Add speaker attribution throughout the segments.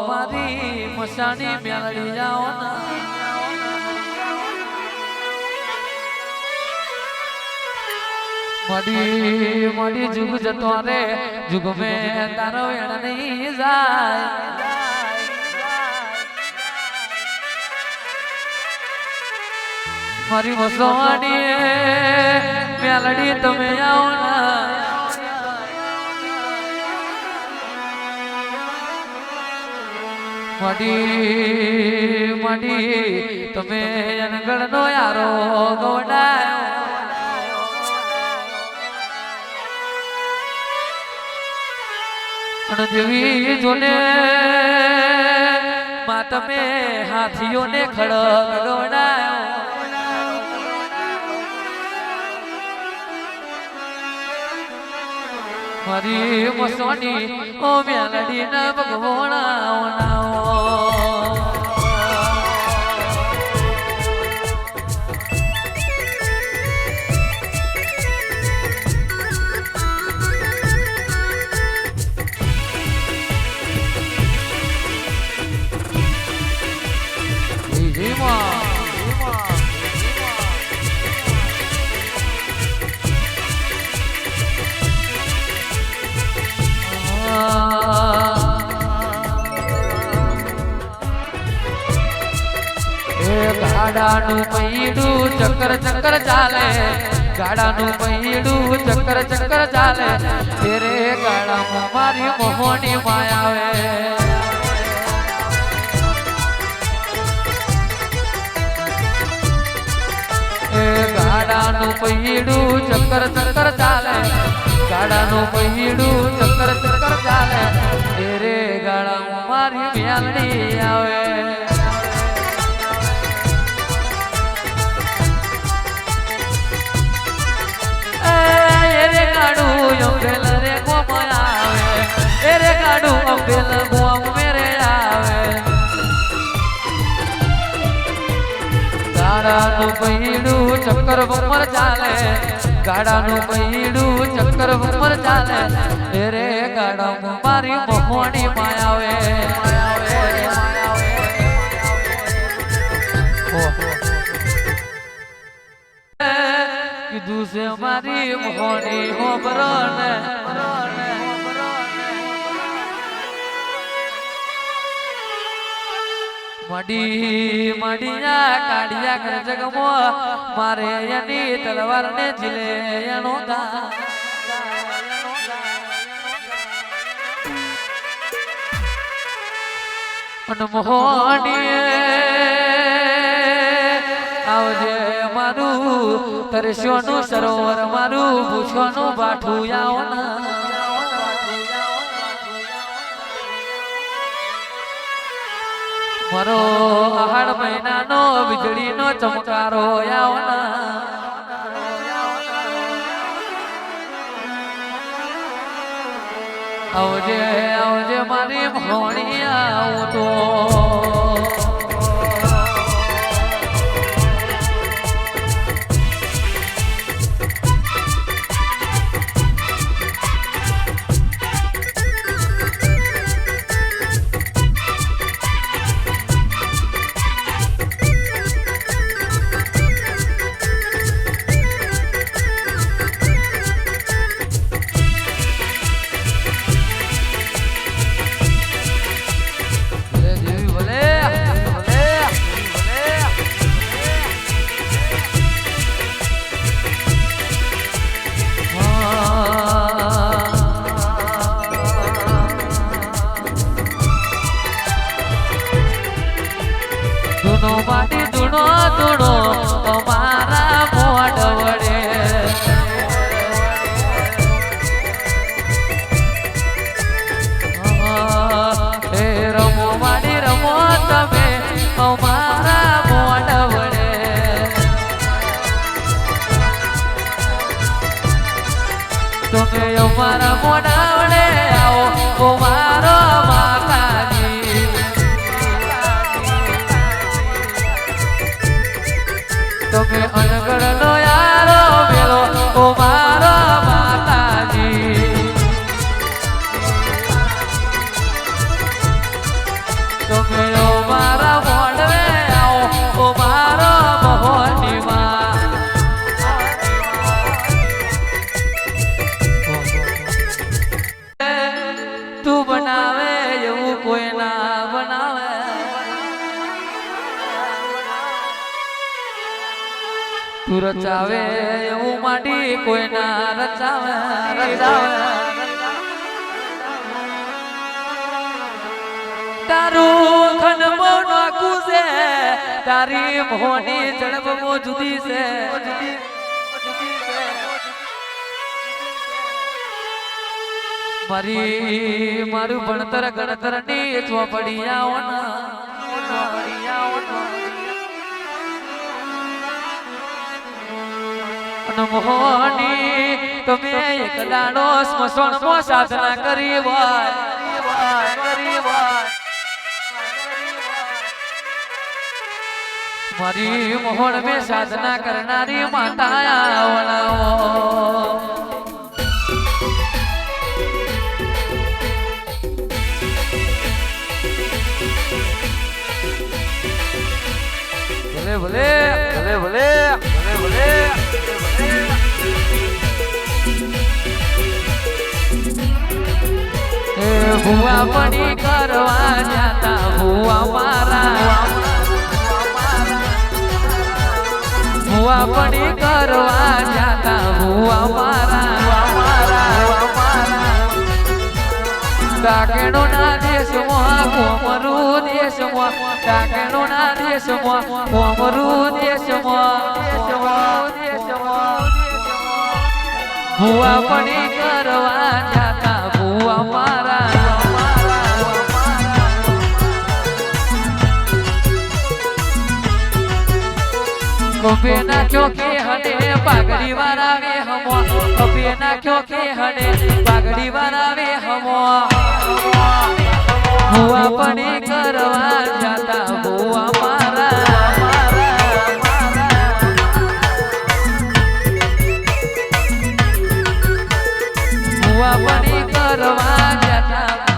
Speaker 1: મારી મસાણી મેળડી જાઓ મડી મડી જુગ જતો રે જુગ મેં તારો એણ નહીં જાય મારી મસાણી મેલડી તમે આવો ના મડી મડી તમે અનગળ નો યારો ગવડાયો અને દેવી જોને માં તમે હાથીઓને ખડક ગવડાયો મારી મસોની ઓ મેલડી ના ભગવાના ગાડાનું પૈડું ચક્કર ચક્કર ચાલે ગાડાનું પૈડું ચક્કર ચક્કર ચાલે તેરે ગાડામાં મારી મોહની માયાવે એ ગાડાનું પૈડું ચક્કર ચક્કર ચાલે ગાડાનું પૈડું ચક્કર ચક્કર ચાલે તેરે ગાડામાં મારી મેલડી આવે ગાડાનું પૈડું ચક્કર બમર ચાલે ગાડાનું પૈડું ચક્કર બમર ચાલે રે ગાડામાં મારી મોહણી માયાવે કીધું છે મારી મોહણી હોબરો ને મડી મડીયા કાઢિયા કર જગમો મારે એની તલવાર ને જીલે એનો દા અને મોહની આવજે મારું તરસ્યોનું સરોવર મારું પૂછવાનું બાઠું આવો ના મારો આહાડ મહિનાનો વીજળીનો ચમકારો આવના આવજે આવજે મારી મોહણી આવું તો ધૂણો ધૂણો અમારા મોઢ વડે હે રમો માડી રમો તમે અમારા મોઢ વડે તમે અમારા મોઢ વડે આવો મારો માતાજી તમે અનગળ નો યારો મેલો ઓ મારો માતાજી તું રચાવે એવું માંડી કોઈ ના રચાવે રચાવે તારું ખનમો નાખું છે તારી મોહની ઝડપમો જુદી છે મારું ભણતર ગણતર ની મોહની તમે એક દાડો સ્મશાનમાં સાધના કરી મારી મોહન મેં સાધના કરનારી માતા ભલે ભલે ભલે ભલે ભલે ભલે ભુવા પડી કરવા જાતા ભુવા મારા ભુવા પડી કરવા જાતા ભુવા મારા કાકેણો ના દેશમાં કોમરું દેશમાં કાકેણો ના દેશમાં કોમરું દેશમાં ભુવા પડી કરવા જાતા ભુવા મારા કપે નાખ્યો કે હડે પાઘડી વાળા વે હમો કપે નાખ્યો કે હડે પાઘડી વાળા વે હમો ભુવા પડી કરવા જાતા ભુવા મારા ભુવા પડી કરવા જાતા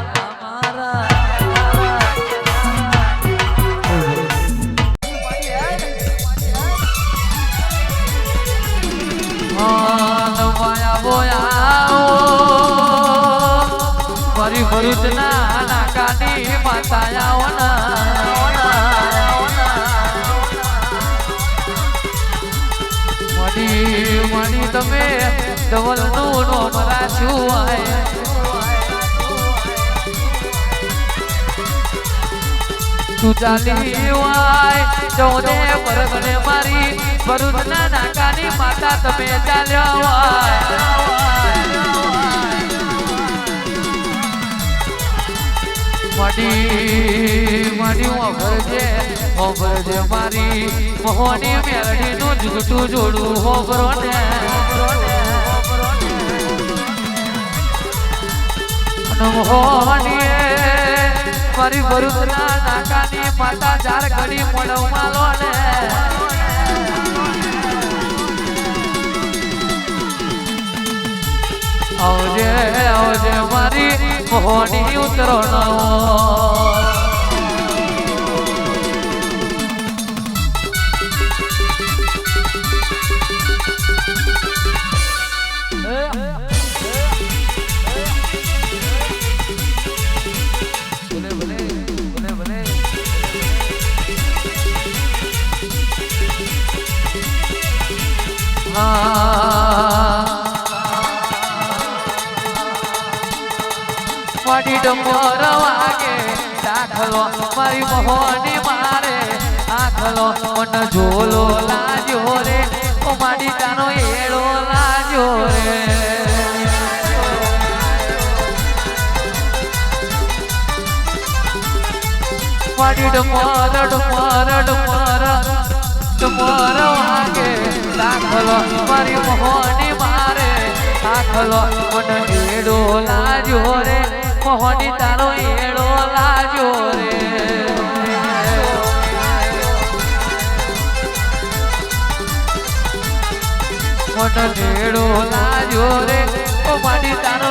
Speaker 1: મારી ભરૂચના નાકાની માતાયાઓના તમે ધવલનું નોમ રાખ્યું તું ચાલી વાય ચૌદે પરગણે મારી ભરૂચના નાકાની માતા તમે ચાલ્યા મારી હોભરજે મારી મોહની મેલડીનું જૂઠું જોડું હોભરો ને મોહની મારી ભરૂચના નાકાની માતા ચાર ઘડી મોડવ માલો ને આવજે આવજે મારી મોહની ઉતરણો મારી ડમર વાગે દાખલો મારી મોહની મારે આખલો મન ઝોલો લાજો રે ઓ મારી તાનો એળો લાજો રે મારી ડમર વાગે દાખલો મારી મોહની મારે આખલો મન એળો લાજો રે મોહની તારો એળો લાજો રે મન એળો લાજો રે ઓ મારી તારો